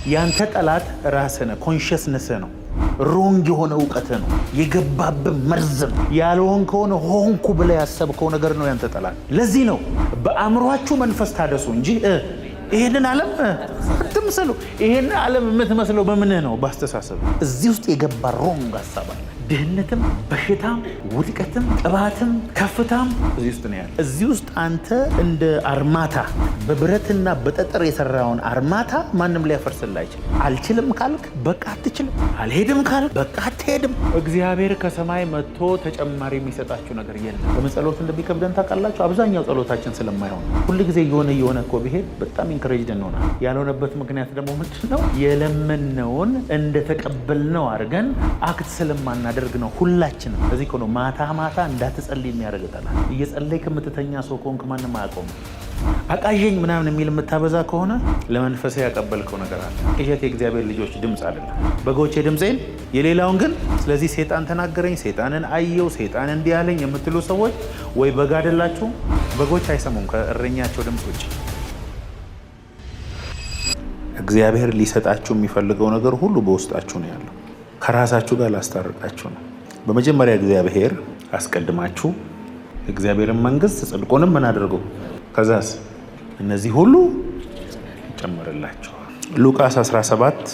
ያንተ ጠላት ራስህ ነህ፣ ኮንሽስነስ ነው። ሮንግ የሆነ እውቀት ነው፣ የገባብህ መርዝ ነው። ያልሆን ከሆነ ሆንኩ ብለህ ያሰብከው ነገር ነው ያንተ ጠላት። ለዚህ ነው በአእምሯችሁ መንፈስ ታደሱ እንጂ ይሄንን ዓለም አትምሰሉ። ይሄንን ዓለም የምትመስለው በምንህ ነው? በአስተሳሰብ። እዚህ ውስጥ የገባ ሮንግ ሀሳብ አለ። ድህነትም፣ በሽታም፣ ውድቀትም፣ ጥባትም፣ ከፍታም እዚህ ውስጥ ነው ያለ። እዚህ ውስጥ አንተ እንደ አርማታ በብረትና በጠጠር የሰራውን አርማታ ማንም ሊያፈርስልህ አይችልም። አልችልም ካልክ በቃ አትችልም። አልሄድም ካልክ በቃ አትሄድም። እግዚአብሔር ከሰማይ መጥቶ ተጨማሪ የሚሰጣችሁ ነገር የለም። በምን ጸሎት እንደሚከብደን ታውቃላችሁ? አብዛኛው ጸሎታችን ስለማይሆን ሁል ጊዜ የሆነ እኮ ቢሄድ በጣም ኢንከሬጅድ እንሆናል። ያልሆነበት ምክንያት ደግሞ ምንድን ነው? የለመነውን እንደተቀበልነው አድርገን አክት ስለማናደርግ ነው ሁላችንም። ስለዚህ ነው ማታ እንዳትጸልይ የሚያደርግታል። እየጸለይ ከምትተኛ ሰው ከሆንክ ማንም አያውቀውም። አቃዠኝ ምናምን የሚል የምታበዛ ከሆነ ለመንፈሴ ያቀበልከው ነገር አለ። ቅዠት የእግዚአብሔር ልጆች ድምፅ አይደለም። በጎቼ ድምፄን የሌላውን ግን። ስለዚህ ሴጣን ተናገረኝ፣ ሴጣንን አየው፣ ሴጣን እንዲህ አለኝ የምትሉ ሰዎች ወይ በግ አይደላችሁም። በጎች አይሰሙም ከእረኛቸው ድምፅ ውጭ። እግዚአብሔር ሊሰጣችሁ የሚፈልገው ነገር ሁሉ በውስጣችሁ ነው ያለው። ከራሳችሁ ጋር ላስታርቃችሁ ነው። በመጀመሪያ እግዚአብሔር አስቀድማችሁ እግዚአብሔርን መንግስት ጽድቁንም ምን አድርገው፣ ከዛስ እነዚህ ሁሉ ይጨመርላችኋል። ሉቃስ 17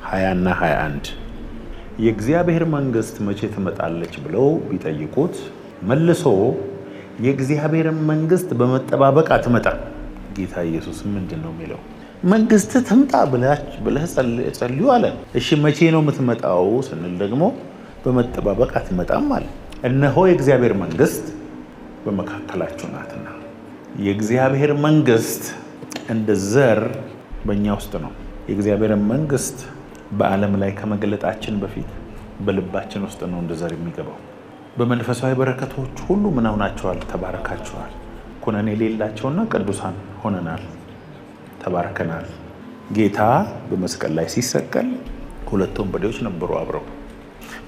20 እና 21 የእግዚአብሔር መንግስት መቼ ትመጣለች ብለው ቢጠይቁት መልሶ የእግዚአብሔርን መንግስት በመጠባበቅ አትመጣም። ጌታ ኢየሱስ ምንድን ነው የሚለው? መንግስት ትምጣ ብለህ ጸልዩ አለ። እሺ መቼ ነው የምትመጣው ስንል ደግሞ በመጠባበቅ አትመጣም አለ። እነሆ የእግዚአብሔር መንግስት በመካከላችሁ ናትና። የእግዚአብሔር መንግስት እንደ ዘር በእኛ ውስጥ ነው። የእግዚአብሔር መንግስት በዓለም ላይ ከመገለጣችን በፊት በልባችን ውስጥ ነው እንደ ዘር የሚገባው። በመንፈሳዊ በረከቶች ሁሉ ምን ሆናችኋል? ተባረካችኋል። ኩነኔ የሌላቸውና ቅዱሳን ሆነናል፣ ተባርከናል። ጌታ በመስቀል ላይ ሲሰቀል ሁለት ወንበዴዎች ነበሩ አብረው።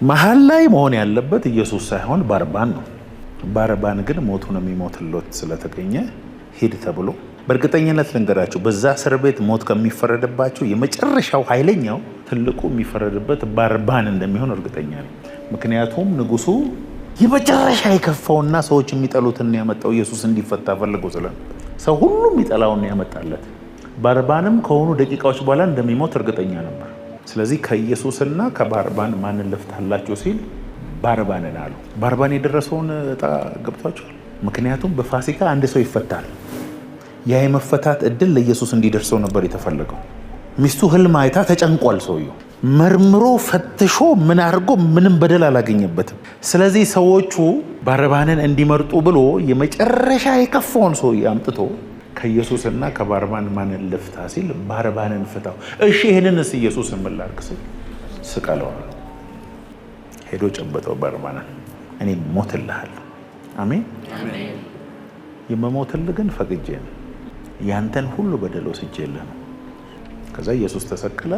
መሀል ላይ መሆን ያለበት ኢየሱስ ሳይሆን ባርባን ነው። ባርባን ግን ሞቱን የሚሞትለት ስለተገኘ ሂድ ተብሎ፣ በእርግጠኝነት ልንገራችሁ በዛ እስር ቤት ሞት ከሚፈረድባቸው የመጨረሻው ኃይለኛው ትልቁ የሚፈረድበት ባርባን እንደሚሆን እርግጠኛ ነኝ። ምክንያቱም ንጉሱ የመጨረሻ የከፋውና ሰዎች የሚጠሉትን ያመጣው ኢየሱስ እንዲፈታ ፈልጎ ስለነበር ሰው ሁሉ የሚጠላውን ያመጣለት። ባርባንም ከሆኑ ደቂቃዎች በኋላ እንደሚሞት እርግጠኛ ነበር። ስለዚህ ከኢየሱስና ከባርባን ማንን ልፍታላችሁ ሲል ባርባንን አሉ። ባርባን የደረሰውን እጣ ገብቷቸዋል። ምክንያቱም በፋሲካ አንድ ሰው ይፈታል። ያ የመፈታት እድል ለኢየሱስ እንዲደርሰው ነበር የተፈለገው። ሚስቱ ህልም አይታ ተጨንቋል። ሰውየው መርምሮ ፈትሾ ምን አድርጎ ምንም በደል አላገኘበትም። ስለዚህ ሰዎቹ ባርባንን እንዲመርጡ ብሎ የመጨረሻ የከፋውን ሰውዬ አምጥቶ ከኢየሱስና ከባርባን ማንን ልፍታ ሲል ባርባንን ፍታው። እሺ ይህንንስ ኢየሱስን ምን ላድርግ ሲል ስቀለዋል። ሄዶ ጨበጠው ባርባንን። እኔ ሞትልሃለሁ። አሜን። የመሞትልህ ግን ፈቅጄ ነው። ያንተን ሁሉ በደል ወስጄልህ ነው። ከዛ ኢየሱስ ተሰቀለ።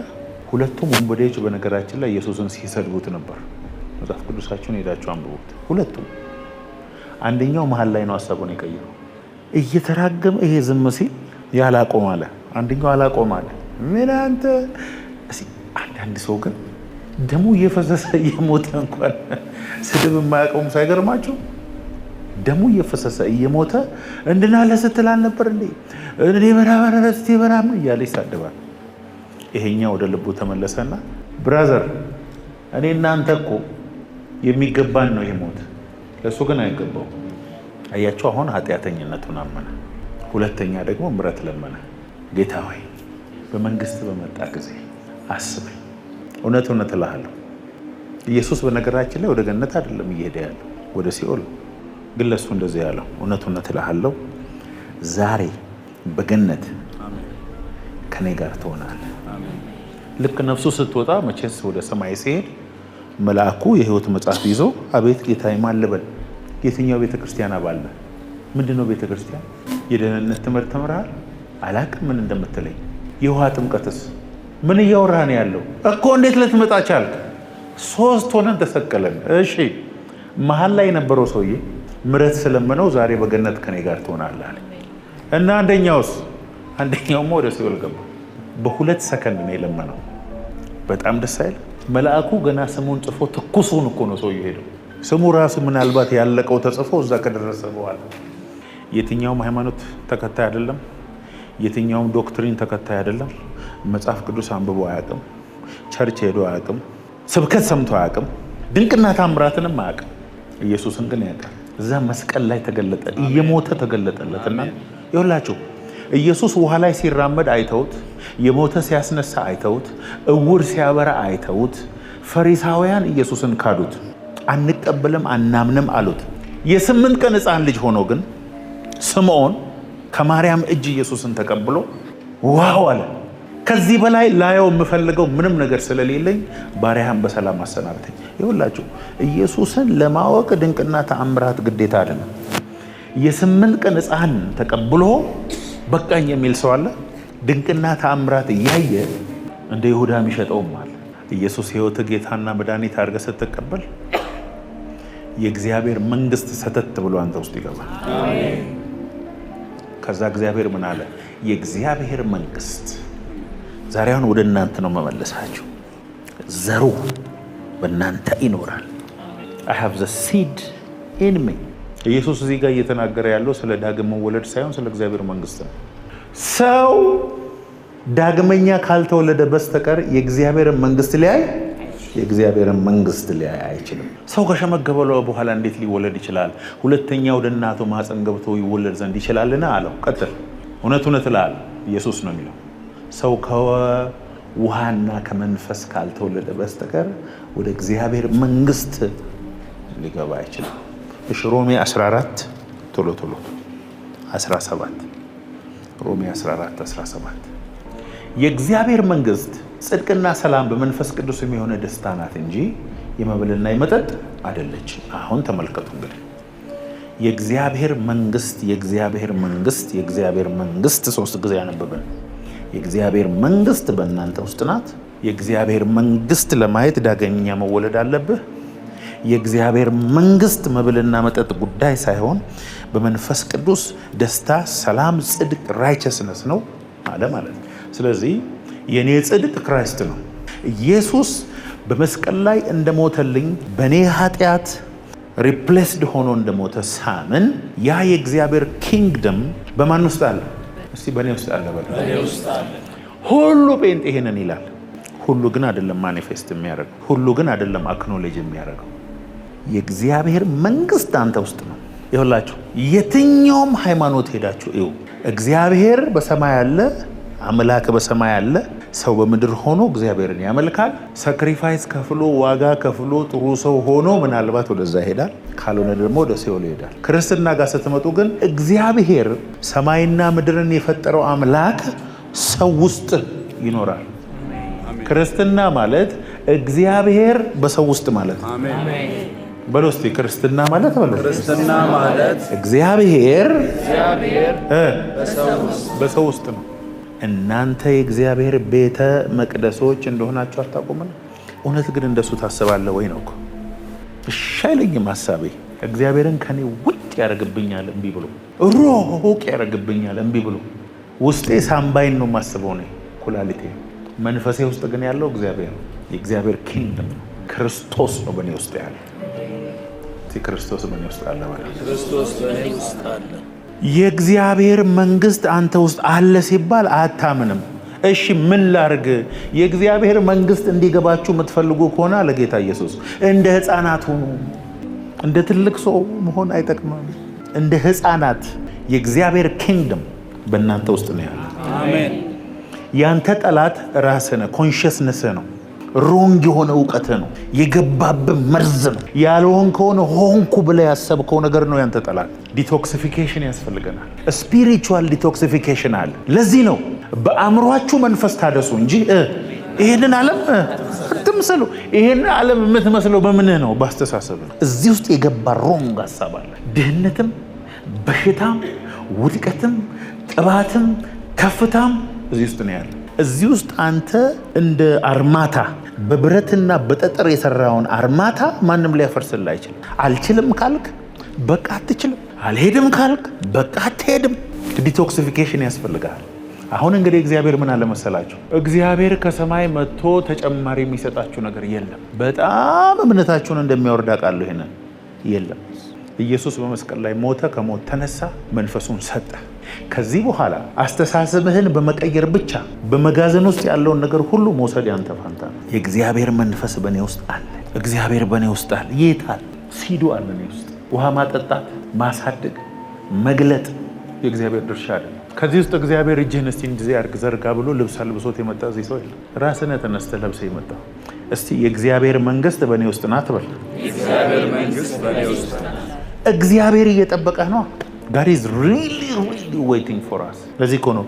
ሁለቱም ወንበዴዎች በነገራችን ላይ ኢየሱስን ሲሰድቡት ነበር። መጽሐፍ ቅዱሳችሁን ሄዳችሁ አንብቡት። ሁለቱም አንደኛው መሀል ላይ ነው ሀሳቡን የቀየረው። እየተራገመ ይሄ ዝም ሲል ያላቆም አለ። አንደኛው አላቆም አለ። ምን አንተ አንዳንድ ሰው ግን ደሙ እየፈሰሰ እየሞተ እንኳን ስድብ የማያውቀውም ሳይገርማችሁ ደሙ እየፈሰሰ እየሞተ እንድናለ ስትል አልነበር እንዴ? እኔ በራበረስቲ በራም እያለ ይሳደባል። ይሄኛ ወደ ልቡ ተመለሰና ብራዘር እኔ እናንተ እኮ የሚገባን ነው ይሄ ሞት፣ ለሱ ግን አይገባው። አያቸው አሁን ኃጢአተኝነቱን አመነ። ሁለተኛ ደግሞ ምሕረት ለመነ። ጌታ ሆይ በመንግስት በመጣ ጊዜ አስበኝ። እውነት እውነት እልሃለሁ ኢየሱስ በነገራችን ላይ ወደ ገነት አይደለም እየሄደ ያለው ወደ ሲኦል። ግን ለሱ እንደዚህ ያለው እውነት እውነት እልሃለሁ ዛሬ በገነት ከኔ ጋር ትሆናለህ። ልክ ነፍሱ ስትወጣ መቼስ ወደ ሰማይ ሲሄድ መልአኩ የሕይወት መጽሐፍ ይዞ አቤት ጌታዬ ማን ልበል? የትኛው ቤተክርስቲያን አባል ነህ? ምንድነው ቤተክርስቲያን? የደህንነት ትምህርት ተምረሃል? አላቅም ምን እንደምትለኝ። የውሃ ጥምቀትስ ምን እያወራህ ነው ያለው? እኮ እንዴት ልትመጣ ቻልክ? 3 ሆነን ተሰቀለን። እሺ መሀል ላይ የነበረው ሰውዬ ምሕረት ስለመነው ዛሬ በገነት ከኔ ጋር ትሆናለህ አለ። እና አንደኛውማ ወደ ሲኦል ገባ። በ2 ሰከንድ ነው የለመነው። በጣም ደስ አይል? መልአኩ ገና ስሙን ጽፎ ትኩሱን እኮ ነው ሰውዬው ሄደው። ስሙ ራሱ ምናልባት ያለቀው ተጽፎ እዛ ከደረሰ በኋላ የትኛውም ሃይማኖት ተከታይ አይደለም፣ የትኛውም ዶክትሪን ተከታይ አይደለም። መጽሐፍ ቅዱስ አንብቦ አያውቅም፣ ቸርች ሄዶ አያውቅም፣ ስብከት ሰምቶ አያውቅም፣ ድንቅና ታምራትንም አያውቅም። ኢየሱስን ግን ያውቃል። እዛ መስቀል ላይ ተገለጠ፣ እየሞተ ተገለጠለትና ይኸውላችሁ ኢየሱስ ውሃ ላይ ሲራመድ አይተውት፣ የሞተ ሲያስነሳ አይተውት፣ እውር ሲያበራ አይተውት፣ ፈሪሳውያን ኢየሱስን ካዱት። አንቀበልም አናምንም አሉት። የ8 ቀን ሕፃን ልጅ ሆኖ ግን ስምዖን ከማርያም እጅ ኢየሱስን ተቀብሎ ዋው አለ። ከዚህ በላይ ላየው የምፈልገው ምንም ነገር ስለሌለኝ ባሪያህን በሰላም አሰናብተኝ። ይኸውላችሁ ኢየሱስን ለማወቅ ድንቅና ተአምራት ግዴታ አይደለም። የ8 ቀን ሕፃን ተቀብሎ በቃኝ የሚል ሰው አለ። ድንቅና ተአምራት እያየ እንደ ይሁዳ የሚሸጠውም አለ። ኢየሱስ ሕይወት ጌታና መድኃኒት አድርገህ ስትቀበል የእግዚአብሔር መንግስት ሰተት ብሎ አንተ ውስጥ ይገባል። ከዛ እግዚአብሔር ምን አለ? የእግዚአብሔር መንግስት ዛሬ አሁን ወደ እናንተ ነው መመለሳችሁ። ዘሩ በእናንተ ይኖራል። I have the seed in me። ኢየሱስ እዚህ ጋር እየተናገረ ያለው ስለ ዳግም መወለድ ሳይሆን ስለ እግዚአብሔር መንግስት ነው። ሰው ዳግመኛ ካልተወለደ በስተቀር የእግዚአብሔርን መንግስት ሊያይ አይችልም። ሰው ከሸመገበ በኋላ እንዴት ሊወለድ ይችላል? ሁለተኛ ወደ እናቱ ማህፀን ገብቶ ይወለድ ዘንድ ይችላልን አለው። ቀጥል። እውነት እልሃለሁ ኢየሱስ ነው የሚለው ሰው ከውሃና ከመንፈስ ካልተወለደ በስተቀር ወደ እግዚአብሔር መንግስት ሊገባ አይችልም። እሺ ሮሜ 14 ቶሎ 17 ሮሜ 14 17 የእግዚአብሔር መንግስት ጽድቅና ሰላም በመንፈስ ቅዱስ የሆነ ደስታ ናት እንጂ የመብልና የመጠጥ አይደለች። አሁን ተመልከቱ እንግዲህ የእግዚአብሔር መንግስት 3 ጊዜ ያነበብን። የእግዚአብሔር መንግስት በእናንተ ውስጥ ናት። የእግዚአብሔር መንግስት ለማየት ዳግመኛ መወለድ አለብህ። የእግዚአብሔር መንግስት መብልና መጠጥ ጉዳይ ሳይሆን በመንፈስ ቅዱስ ደስታ፣ ሰላም፣ ጽድቅ ራይቸስነስ ነው አለ ማለት ነው። ስለዚህ የኔ ጽድቅ ክራይስት ነው። ኢየሱስ በመስቀል ላይ እንደሞተልኝ በኔ ኃጢአት ሪፕሌስድ ሆኖ እንደሞተ ሳምን ያ የእግዚአብሔር ኪንግደም በማን ውስጥ አለ? እስቲ በኔ ውስጥ አለ በል። ሁሉ ጴንጤ ይሄንን ይላል። ሁሉ ግን አይደለም ማኒፌስት የሚያደርገው፣ ሁሉ ግን አይደለም አክኖሌጅ የሚያደርገው። የእግዚአብሔር መንግስት አንተ ውስጥ ነው። ይኸውላችሁ የትኛውም ሃይማኖት ሄዳችሁ እዩ፣ እግዚአብሔር በሰማይ አለ፣ አምላክ በሰማይ አለ። ሰው በምድር ሆኖ እግዚአብሔርን ያመልካል። ሳክሪፋይስ ከፍሎ ዋጋ ከፍሎ ጥሩ ሰው ሆኖ ምናልባት ወደዛ ይሄዳል፣ ካልሆነ ደግሞ ወደ ሲኦል ይሄዳል። ክርስትና ጋር ስትመጡ ግን እግዚአብሔር ሰማይና ምድርን የፈጠረው አምላክ ሰው ውስጥ ይኖራል። ክርስትና ማለት እግዚአብሔር በሰው ውስጥ ማለት ነው። በለው እስቲ ክርስትና ማለት እግዚአብሔር በሰው ውስጥ ነው። እናንተ የእግዚአብሔር ቤተ መቅደሶች እንደሆናችሁ አታውቁምን? እውነት ግን እንደሱ ታስባለህ ወይ ነው እኮ። እሺ አይለኝም ሐሳቤ። እግዚአብሔርን ከኔ ውጭ ያደርግብኛል እምቢ ብሎ፣ ሩቅ ያደርግብኛል እምቢ ብሎ። ውስጤ ሳምባይን ነው የማስበው ነው፣ ኩላሊቴ። መንፈሴ ውስጥ ግን ያለው እግዚአብሔር ነው። የእግዚአብሔር ኪንግደም ነው። ክርስቶስ ነው በእኔ ውስጥ ያለ። ክርስቶስ በእኔ ውስጥ አለ ማለት ነው። ክርስቶስ በእኔ ውስጥ አለ። የእግዚአብሔር መንግስት አንተ ውስጥ አለ ሲባል አታምንም። እሺ ምን ላርግ? የእግዚአብሔር መንግስት እንዲገባችሁ የምትፈልጉ ከሆነ አለ ጌታ ኢየሱስ እንደ ህፃናት ሁኑ። እንደ ትልቅ ሰው መሆን አይጠቅምም። እንደ ህፃናት የእግዚአብሔር ኪንግደም በእናንተ ውስጥ ነው ያለው። አሜን። ያንተ ጠላት ራስህ ነህ፣ ኮንሽስነስህ ነው። ሮንግ የሆነ እውቀት ነው፣ የገባብህ መርዝ ነው። ያልሆን ከሆነ ሆንኩ ብለህ ያሰብከው ነገር ነው ያንተ ጠላት። ዲቶክሲፊኬሽን ያስፈልገናል። ስፒሪቹዋል ዲቶክሲፊኬሽን አለ። ለዚህ ነው በአእምሯችሁ መንፈስ ታደሱ እንጂ ይሄንን ዓለም አትምሰሉ። ይሄንን ዓለም የምትመስለው በምንህ ነው? በአስተሳሰብ ነው። እዚህ ውስጥ የገባ ሮንግ ሀሳብ አለ። ድህነትም፣ በሽታም፣ ውድቀትም፣ ጥባትም፣ ከፍታም እዚህ ውስጥ ነው ያለ። እዚህ ውስጥ አንተ እንደ አርማታ በብረትና በጠጠር የሰራውን አርማታ ማንም ሊያፈርስልህ አይችልም። አልችልም ካልክ በቃ አትችልም። አልሄድም ካልክ በቃ አትሄድም። ዲቶክሲፊኬሽን ያስፈልጋል። አሁን እንግዲህ እግዚአብሔር ምን አለ መሰላችሁ? እግዚአብሔር ከሰማይ መጥቶ ተጨማሪ የሚሰጣችሁ ነገር የለም። በጣም እምነታችሁን እንደሚያወርድ አውቃለሁ። ይሄንን የለም። ኢየሱስ በመስቀል ላይ ሞተ፣ ከሞት ተነሳ፣ መንፈሱን ሰጠ። ከዚህ በኋላ አስተሳሰብህን በመቀየር ብቻ በመጋዘን ውስጥ ያለውን ነገር ሁሉ መውሰድ ያንተ ፋንታ ነው። የእግዚአብሔር መንፈስ በእኔ ውስጥ አለ። እግዚአብሔር በእኔ ውስጥ አለ። የታል? ሲዱ አለ እኔ ውስጥ። ውሃ ማጠጣት፣ ማሳደግ፣ መግለጥ የእግዚአብሔር ድርሻ አይደለም። ከዚህ ውስጥ እግዚአብሔር እጅህን እስቲ እንደዚህ አድርግ ዘርጋ ብሎ ልብስ አልብሶት የመጣ እዚህ ሰው የለም። ራስህ ነህ ተነስተህ ለብሰህ የመጣው። እስቲ የእግዚአብሔር መንግስት በእኔ ውስጥ ናት በል። የእግዚአብሔር መንግስት በእኔ ውስጥ ናት። እግዚአብሔር እየጠበቀህ ነው። God is really waiting for us። ለዚህ እኮ ነው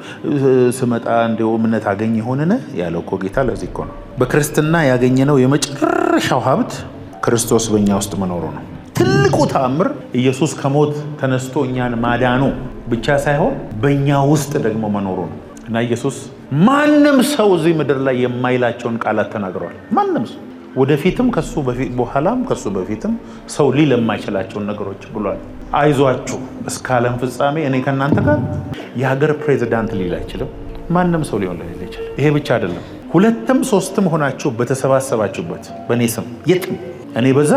ስመጣ እንደው እምነት አገኝ ይሆንን ያለው እኮ ጌታ። ለዚህ እኮ ነው በክርስትና ያገኘነው የመጨረሻው ሀብት ክርስቶስ በእኛ ውስጥ መኖሩ ነው። ትልቁ ተአምር ኢየሱስ ከሞት ተነስቶ እኛን ማዳኑ ብቻ ሳይሆን በእኛ ውስጥ ደግሞ መኖሩ ነው። እና ኢየሱስ ማንም ሰው እዚህ ምድር ላይ የማይላቸውን ቃላት ተናግረዋል። ማንም ሰው ወደፊትም ከሱ በፊት በኋላም ከሱ በፊትም ሰው ሊል የማይችላቸውን ነገሮች ብሏል። አይዟችሁ እስከ ዓለም ፍጻሜ እኔ ከእናንተ ጋር። የሀገር ፕሬዚዳንት ሊል አይችልም። ማንም ሰው ሊሆን ላይ ይችላል። ይሄ ብቻ አይደለም። 2ም 3ም ሆናችሁ በተሰባሰባችሁበት በእኔ ስም የትም እኔ በዛ።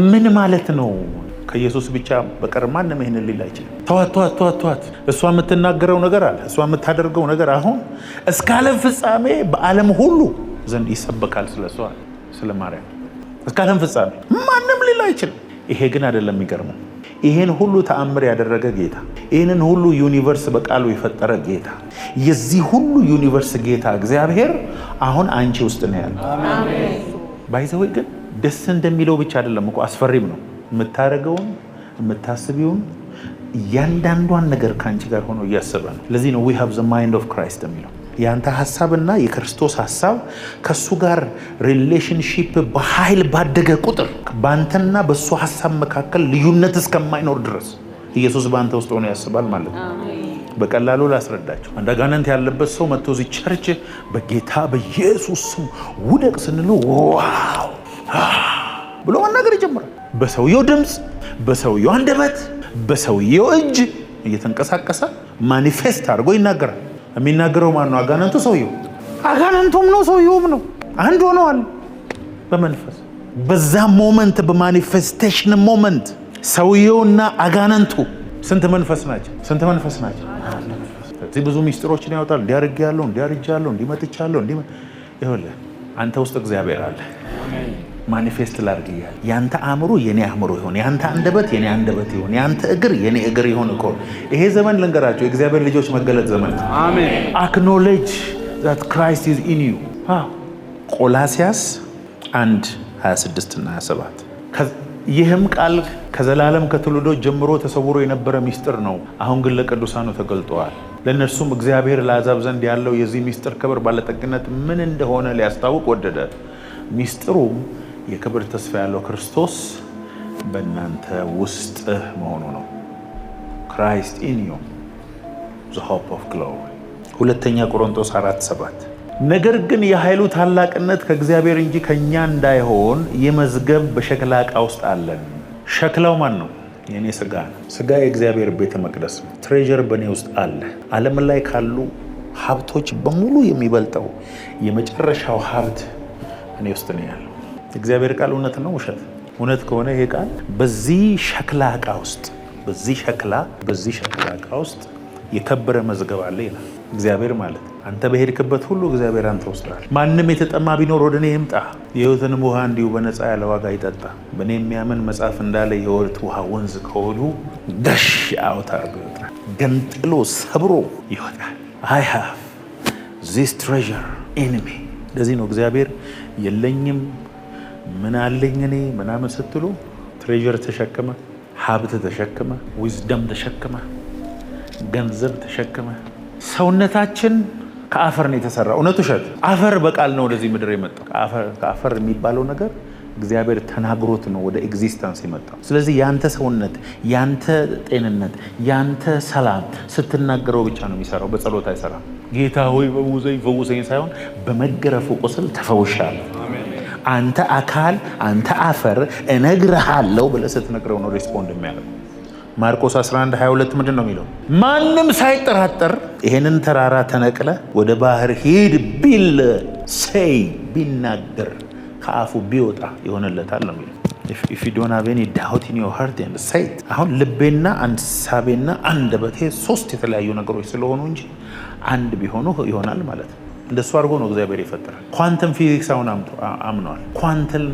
ምን ማለት ነው? ከኢየሱስ ብቻ በቀር ማንም ይሄንን ሊል አይችልም። ተዋት። እሷ የምትናገረው ነገር አለ፣ እሷ የምታደርገው ነገር አሁን እስከ ዓለም ፍጻሜ በዓለም ሁሉ ዘንድ ይሰበካል። ስለሷ ስለ ማርያም እስከ ዓለም ፍጻሜ ማንም ሊል አይችልም። ይሄ ግን አይደለም የሚገርመው። ይሄን ሁሉ ተአምር ያደረገ ጌታ፣ ይሄንን ሁሉ ዩኒቨርስ በቃሉ የፈጠረ ጌታ፣ የዚህ ሁሉ ዩኒቨርስ ጌታ እግዚአብሔር አሁን አንቺ ውስጥ ነው ያለው። አሜን። ባይዘው ግን ደስ እንደሚለው ብቻ አይደለም እኮ አስፈሪም ነው። የምታደርገውን የምታስቢውን እያንዳንዷን ነገር ከአንቺ ጋር ሆኖ እያሰበ ነው። ለዚህ ነው we have the mind of Christ የሚለው። ያንተ ሐሳብና የክርስቶስ ሐሳብ ከሱ ጋር ሪሌሽንሺፕ በኃይል ባደገ ቁጥር ባንተና በሱ ሐሳብ መካከል ልዩነት እስከማይኖር ድረስ ኢየሱስ ባንተ ውስጥ ሆኖ ያስባል ማለት ነው። በቀላሉ ላስረዳቸው። አንድ አጋንንት ያለበት ሰው መጥቶ እዚህ ቸርች በጌታ በኢየሱስ ስም ውደቅ ስንለው ዋው ብሎ መናገር ይጀምራል። በሰውየው ድምፅ፣ በሰውየው አንደበት፣ በሰውየው እጅ እየተንቀሳቀሰ ማኒፌስት አድርጎ ይናገራል። የሚናገረው ማን ነው? አጋንንቱ። ሰውየው አጋንንቱም ነው ሰውየውም ነው። አንድ ሆነዋል በመንፈስ። በዛ ሞመንት በማኒፌስቴሽን ሞመንት ሰውየውና አጋንንቱ ስንት መንፈስ ናቸው? ስንት መንፈስ ናቸው? እዚህ ብዙ ሚስጥሮችን ያወጣል። እንዲያርጋለሁ፣ እንዲያርጃለሁ፣ እንዲመጥቻለሁ፣ ይኸውልህ አንተ ውስጥ እግዚአብሔር አለ። ማኒፌስት ላድርግያለሁ። ያንተ አእምሮ የኔ አእምሮ ይሆን፣ ያንተ አንደበት የኔ አንደበት ይሆን፣ ያንተ እግር የኔ እግር ይሆን እኮ። ይሄ ዘመን ልንገራቸው የእግዚአብሔር ልጆች መገለጥ ዘመን ነው። አሜን። አክኖሌጅ that Christ is in you። ቆላስያስ 1:26 እና 27 ይህም ቃል ከዘላለም ከትውልዶች ጀምሮ ተሰውሮ የነበረ ሚስጥር ነው፣ አሁን ግን ለቅዱሳኑ ተገልጧል። ለእነርሱም እግዚአብሔር ለአሕዛብ ዘንድ ያለው የዚህ ሚስጥር ክብር ባለጠግነት ምን እንደሆነ ሊያስታውቅ ወደደ። ሚስጥሩም የክብር ተስፋ ያለው ክርስቶስ በእናንተ ውስጥ መሆኑ ነው። Christ in you, the hope of glory። 2 ቆሮንቶስ 4:7 ነገር ግን የኃይሉ ታላቅነት ከእግዚአብሔር እንጂ ከኛ እንዳይሆን የመዝገብ በሸክላ ዕቃ ውስጥ አለን። ሸክላው ማን ነው? የኔ ስጋ ነው። ስጋ የእግዚአብሔር ቤተ መቅደስ ነው። ትሬዠር በእኔ ውስጥ አለ። ዓለም ላይ ካሉ ሀብቶች በሙሉ የሚበልጠው የመጨረሻው ሀብት እኔ ውስጥ ነው ያለው። እግዚአብሔር ቃል እውነት ነው ውሸት? እውነት ከሆነ ይሄ ቃል በዚህ ሸክላ ዕቃ ውስጥ በዚህ ሸክላ ዕቃ ውስጥ የከበረ መዝገብ አለ ይላል እግዚአብሔር ማለት። አንተ በሄድክበት ሁሉ እግዚአብሔር አንተ ውስጥ አለ። ማንም የተጠማ ቢኖር ወደ እኔ ይምጣ፣ የሕይወትንም ውሃ እንዲሁ በነፃ ያለ ዋጋ ይጠጣ። በእኔ የሚያምን መጽሐፍ እንዳለ የሕይወት ውሃ ወንዝ ከሆዱ ገሽ አውት አድርጎ ይወጣል፣ ገንጥሎ ሰብሮ ይወጣል። I have this treasure in me። ለዚህ ነው እግዚአብሔር የለኝም ምን አለኝ እኔ ምናምን ስትሉ ትሬዠር ተሸክመ፣ ሀብት ተሸክመ፣ ዊዝደም ተሸክመ፣ ገንዘብ ተሸክመ። ሰውነታችን ከአፈር ነው የተሰራ። እውነት ውሸት? አፈር በቃል ነው ወደዚህ ምድር የመጣው። ከአፈር የሚባለው ነገር እግዚአብሔር ተናግሮት ነው ወደ ኤግዚስተንስ የመጣው። ስለዚህ ያንተ ሰውነት፣ ያንተ ጤንነት፣ ያንተ ሰላም ስትናገረው ብቻ ነው የሚሰራው። በጸሎት አይሰራም። ጌታ ሆይ በሙዘኝ ፈውሰኝ ሳይሆን በመገረፉ ቁስል ተፈውሻለሁ። አንተ አካል፣ አንተ አፈር እነግርሃለሁ ብለህ ስትነግረው ነው ሪስፖንድ የሚያደርገው። ማርቆስ 11:22 ምንድን ነው የሚለው? ማንም ሳይጠራጠር ይሄንን ተራራ ተነቅለ ወደ ባህር ሂድ ቢል ቢናገር ከአፉ ቢወጣ ይሆንለታል ነው የሚለው። if you don't have any doubt in your heart and say it። አሁን ልቤና አንሳቤና አንደበቴ ሶስት የተለያዩ ነገሮች ስለሆኑ እንጂ አንድ ቢሆኑ ይሆናል ማለት ነው። እንደሱ አድርጎ ነው እግዚአብሔር የፈጠረው። ኳንተም ፊዚክስ አሁን አምነዋል። ኳንተም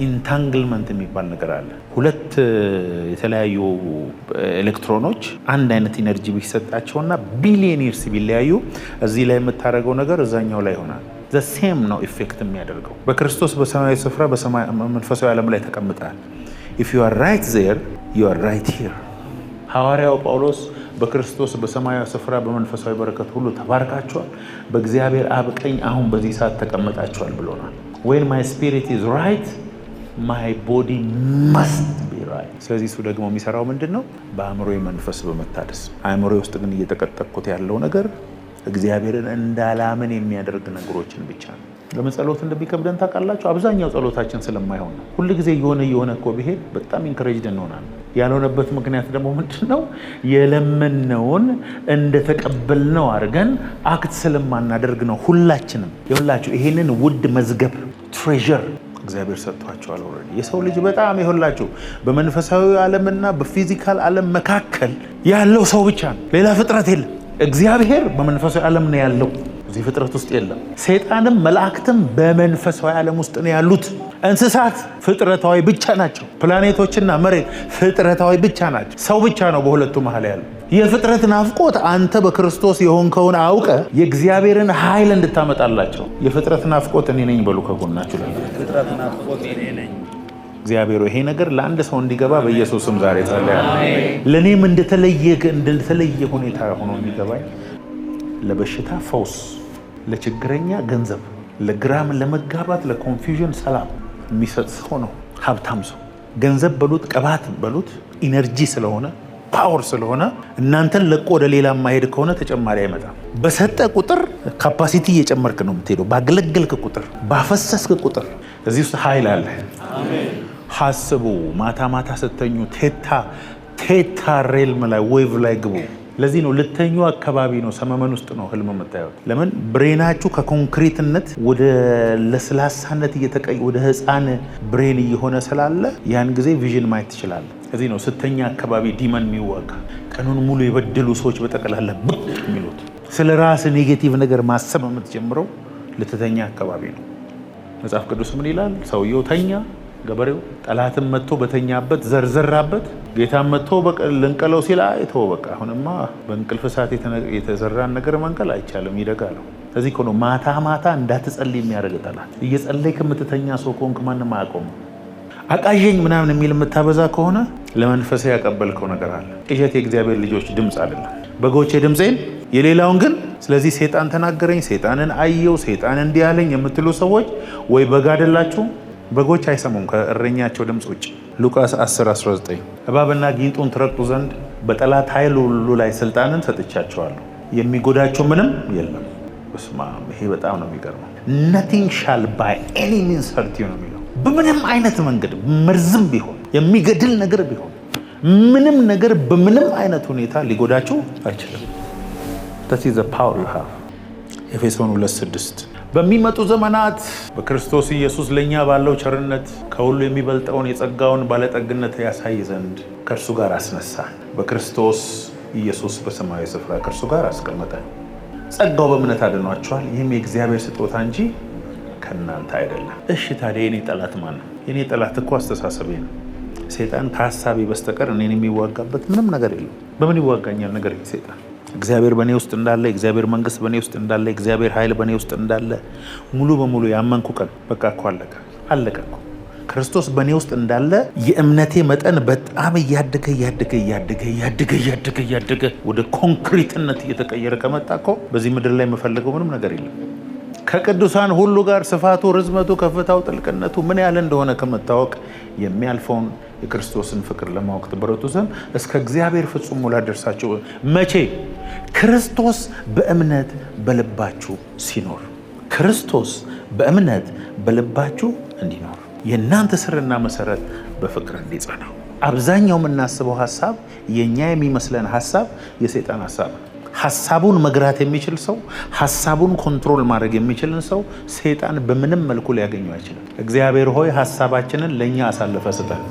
ኢንታንግልመንት የሚባል ነገር አለ። ሁለት የተለያዩ ኤሌክትሮኖች አንድ አይነት ኢነርጂ ቢሰጣቸውና ቢሊየን ይርስ ቢለያዩ እዚህ ላይ የምታደርገው ነገር እዛኛው ላይ ይሆናል። the same ነው ኢፌክት የሚያደርገው። በክርስቶስ በሰማያዊ ስፍራ በመንፈሳዊ ዓለም ላይ ተቀምጠሃል። if you are right there you are right here። ሐዋርያው ጳውሎስ በክርስቶስ በሰማያዊ ስፍራ በመንፈሳዊ በረከት ሁሉ ተባርካችኋል፣ በእግዚአብሔር አብ ቀኝ አሁን በዚህ ሰዓት ተቀምጣችኋል ብሎናል። when my spirit is right my body must be right። ስለዚህ እሱ ደግሞ የሚሰራው ምንድነው? በአእምሮዬ መንፈስ በመታደስ አእምሮዬ ውስጥ ግን እየተቀጠቅኩት ያለው ነገር እግዚአብሔርን እንዳላምን የሚያደርግ ነገሮችን ብቻ ነው። ለምን ጸሎት እንደሚከብደን ታውቃላችሁ? አብዛኛው ጸሎታችን ስለማይሆን ነው። ሁሉ ጊዜ የሆነ እኮ ቢሄድ በጣም ኢንከሬጅድ እንሆናለን። ያልሆነበት ምክንያት ደግሞ ምንድነው? የለመነውን እንደተቀበልነው አድርገን አክት ስለማናደርግ ነው። ሁላችንም ይኸውላችሁ ይሄንን ውድ መዝገብ ትሬዠር እግዚአብሔር ሰጥቷቸዋል ኦልሬዲ። የሰው ልጅ በጣም ይኸውላችሁ በመንፈሳዊ ዓለምና በፊዚካል ዓለም መካከል ያለው ሰው ብቻ ነው። ሌላ ፍጥረት የለም። እግዚአብሔር በመንፈሳዊ ዓለም ነው ያለው፣ እዚህ ፍጥረት ውስጥ የለም። ሰይጣንም መላእክትም በመንፈሳዊ ዓለም ውስጥ ነው ያሉት። እንስሳት ፍጥረታዊ ብቻ ናቸው። ፕላኔቶችና መሬት ፍጥረታዊ ብቻ ናቸው። ሰው ብቻ ነው በሁለቱ መሀል ያለው። የፍጥረት ናፍቆት አንተ በክርስቶስ የሆንከውን አውቀ የእግዚአብሔርን ኃይል እንድታመጣላቸው። የፍጥረት ናፍቆት እኔ ነኝ በሉ ከጎናችሁ ላይ። የፍጥረት ናፍቆት እኔ ነኝ። እግዚአብሔር ይሄ ነገር ለአንድ ሰው እንዲገባ በኢየሱስም ዛሬ ጸልያለሁ። ለኔም እንደተለየ ሁኔታ ሆኖ እንዲገባኝ፣ ለበሽታ ፈውስ፣ ለችግረኛ ገንዘብ፣ ለግራም ለመጋባት ለኮንፊውዥን ሰላም የሚሰጥ ሰው ነው ሀብታም ሰው። ገንዘብ በሉት ቅባት በሉት ኢነርጂ ስለሆነ ፓወር ስለሆነ እናንተን ለቆ ወደ ሌላ ማሄድ ከሆነ ተጨማሪ አይመጣም። በሰጠ ቁጥር ካፓሲቲ እየጨመርክ ነው የምትሄደው። ባገለገልክ ቁጥር ባፈሰስክ ቁጥር እዚህ ውስጥ ኃይል አለ። አሜን። ሐስቡ ማታ ማታ ስተኙ ቴታ ሬልም ላይ ዌቭ ላይ ግቡ። ለዚህ ነው ልተኙ አካባቢ ነው ሰመመን ውስጥ ነው ህልም የምታዩት። ለምን ብሬናችሁ ከኮንክሪትነት ወደ ለስላሳነት ወደ ህፃን ብሬን እየሆነ ስላለ ያን ጊዜ ቪዥን ማየት ትችላለ። ለዚህ ነው ስተኛ አካባቢ ዲመን የሚዋጋ ቀኑን ሙሉ የበደሉ ሰዎች በጠቅላላ ብቅ የሚሉት። ስለ ራስ ኔጌቲቭ ነገር ማሰብ የምትጀምረው ልትተኛ አካባቢ ነው። መጽሐፍ ቅዱስ ምን ይላል? ሰውየው ተኛ፣ ገበሬው ጠላትም መጥቶ በተኛበት ዘርዘራበት። ጌታም መጥቶ ልንቀለው ሲል አይተው በቃ አሁንማ በእንቅልፍ ሰዓት የተዘራን ነገር መንቀል አይቻልም ይደጋለው። ስለዚህ እኮ ነው ማታ ማታ እንዳትጸልይ የሚያደርግ ጠላት። እየጸለይክ የምትተኛ ሰው ከሆንክ ማንም አያቆም። አቃዠኝ ምናምን የሚል የምታበዛ ከሆነ ለመንፈስ ያቀበልከው ነገር አለ። ቅዠት የእግዚአብሔር ልጆች ድምፅ አይደለም። በጎቼ ድምፄን የሌላውን ግን። ስለዚህ ሰይጣን ተናገረኝ፣ ሰይጣንን አየው፣ ሰይጣን እንዲህ አለኝ የምትሉ ሰዎች ወይ በግ አይደላችሁ። በጎች አይሰሙም ከእረኛቸው ድምፅ ውጭ። ሉቃስ 10:19 እባብና ጊንጡን ትረግጡ ዘንድ በጠላት ኃይል ሁሉ ላይ ስልጣንን ሰጥቻቸዋለሁ፣ የሚጎዳቸው ምንም የለም። በስመ አብ። ይሄ በጣም ነው የሚገርመው። nothing shall by any means hurt you ነው የሚለው። በምንም አይነት መንገድ መርዝም ቢሆን የሚገድል ነገር ቢሆን ምንም ነገር በምንም አይነት ሁኔታ ሊጎዳችሁ አይችልም። that is the power you have። ኤፌሶን 2:6 በሚመጡ ዘመናት በክርስቶስ ኢየሱስ ለኛ ባለው ቸርነት ከሁሉ የሚበልጠውን የጸጋውን ባለጠግነት ያሳይ ዘንድ ከእርሱ ጋር አስነሳ። በክርስቶስ ኢየሱስ በሰማያዊ ስፍራ ከእርሱ ጋር አስቀመጠ። ጸጋው በእምነት አድኗቸዋል። ይህም የእግዚአብሔር ስጦታ እንጂ ከእናንተ አይደለም። እሺ ታዲያ የኔ ጠላት ማን ነው? የኔ ጠላት እኮ አስተሳሰቤ ነው። ሰይጣን ከሀሳቤ በስተቀር እኔን የሚዋጋበት ምንም ነገር የለም። በምን ይዋጋኛል ነገር ሰይጣን? እግዚአብሔር በእኔ ውስጥ እንዳለ፣ እግዚአብሔር መንግስት በእኔ ውስጥ እንዳለ፣ እግዚአብሔር ኃይል በእኔ ውስጥ እንዳለ ሙሉ በሙሉ ያመንኩ ቀን በቃ እኮ አለቀ እኮ። ክርስቶስ በእኔ ውስጥ እንዳለ የእምነቴ መጠን በጣም እያደገ ወደ ኮንክሪትነት እየተቀየረ ከመጣ እኮ በዚህ ምድር ላይ የምፈልገው ምንም ነገር የለም። ከቅዱሳን ሁሉ ጋር ስፋቱ፣ ርዝመቱ፣ ከፍታው፣ ጥልቅነቱ ምን ያህል እንደሆነ ከመታወቅ የሚያልፈውን የክርስቶስን ፍቅር ለማወቅ ትበረቱ ዘንድ እስከ እግዚአብሔር ፍጹም ሙላት ደርሳችሁ። መቼ? ክርስቶስ በእምነት በልባችሁ ሲኖር። ክርስቶስ በእምነት በልባችሁ እንዲኖር የእናንተ ስርና መሰረት በፍቅር እንዲጸና። አብዛኛው የምናስበው ሀሳብ የኛ የሚመስለን ሀሳብ የሰይጣን ሀሳብ ነው። ሀሳቡን መግራት የሚችል ሰው፣ ሀሳቡን ኮንትሮል ማድረግ የሚችልን ሰው ሰይጣን በምንም መልኩ ሊያገኘው አይችልም። እግዚአብሔር ሆይ ሀሳባችንን ለእኛ አሳልፈ ስጠን።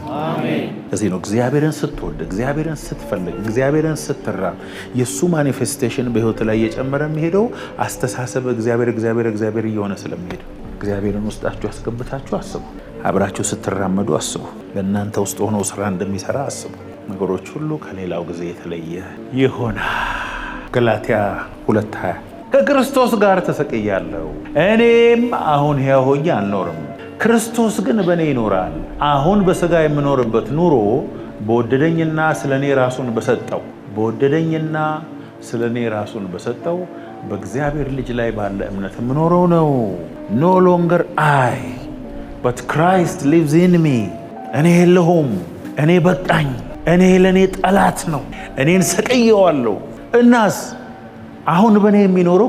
እዚህ ነው እግዚአብሔርን ስትወድ፣ እግዚአብሔርን ስትፈልግ፣ እግዚአብሔርን ስትራብ የእሱ ማኒፌስቴሽን በህይወት ላይ እየጨመረ የሚሄደው አስተሳሰብ እግዚአብሔር እየሆነ ስለሚሄድ እግዚአብሔርን ውስጣችሁ ያስገብታችሁ አስቡ። አብራችሁ ስትራመዱ አስቡ። በእናንተ ውስጥ ሆኖ ስራ እንደሚሰራ አስቡ። ነገሮች ሁሉ ከሌላው ጊዜ የተለየ ይሆናል። ገላትያ 2:20 ከክርስቶስ ጋር ተሰቅያለሁ፣ እኔም አሁን ሕያው ሆኜ አልኖርም፣ ክርስቶስ ግን በእኔ ይኖራል። አሁን በሥጋ የምኖርበት ኑሮ በወደደኝና ስለ እኔ ራሱን በሰጠው በእግዚአብሔር ልጅ ላይ ባለ እምነት የምኖረው ነው። ኖ ሎንገር አይ በት ክራይስት ሊቭስ ኢን ሚ። እኔ የለሁም፣ እኔ በቃኝ፣ እኔ ለእኔ ጠላት ነው፣ እኔን ሰቅየዋለሁ። እናስ አሁን በእኔ የሚኖረው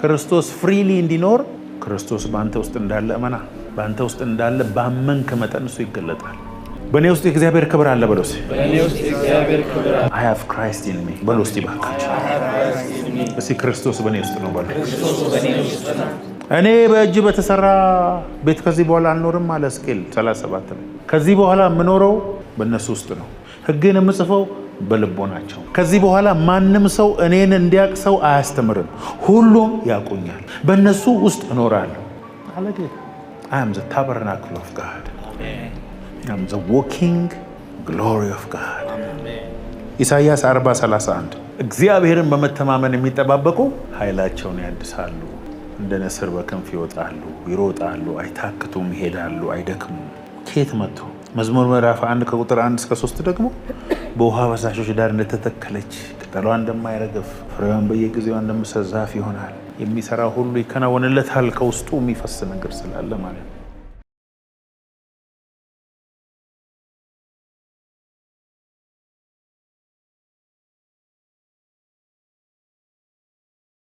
ክርስቶስ ፍሪሊ እንዲኖር ክርስቶስ በአንተ ውስጥ እንዳለ እመና። በአንተ ውስጥ እንዳለ ባመንክ መጠን እሱ ይገለጣል። በእኔ ውስጥ የእግዚአብሔር ክብር አለ በለው። I have Christ in me በለው እስቲ ባካችሁ። እስቲ ክርስቶስ በእኔ ውስጥ ነው በለው። እኔ በእጅ በተሰራ ቤት ከዚህ በኋላ አልኖርም አለ ሕዝቅኤል 37 ላይ። ከዚህ በኋላ የምኖረው በእነሱ ውስጥ ነው፣ ሕግን የምጽፈው በልቦናቸው። ከዚህ በኋላ ማንም ሰው እኔን እንዲያውቅ ሰው አያስተምርም፣ ሁሉም ያውቁኛል፣ በእነሱ ውስጥ እኖራለሁ አለ ጌታ። I am the tabernacle of God. I am the walking glory of God. ኢሳይያስ 40:31 እግዚአብሔርን በመተማመን የሚጠባበቁ ኃይላቸውን ያድሳሉ፣ እንደ ንስር በክንፍ ይወጣሉ፣ ይሮጣሉ፣ አይታክቱም፣ ይሄዳሉ፣ አይደክሙም። ከየት መጥቶ መዝሙር ምዕራፍ 1 ከቁጥር 1 እስከ 3 ደግሞ በውሃ ፈሳሾች ዳር እንደተተከለች ቅጠሏ እንደማይረግፍ ፍሬዋን በየጊዜዋ እንደምትሰጥ ዛፍ ይሆናል። የሚሰራ ሁሉ ይከናወንለታል። ከውስጡ የሚፈስ ነገር ስላለ ማለት ነው።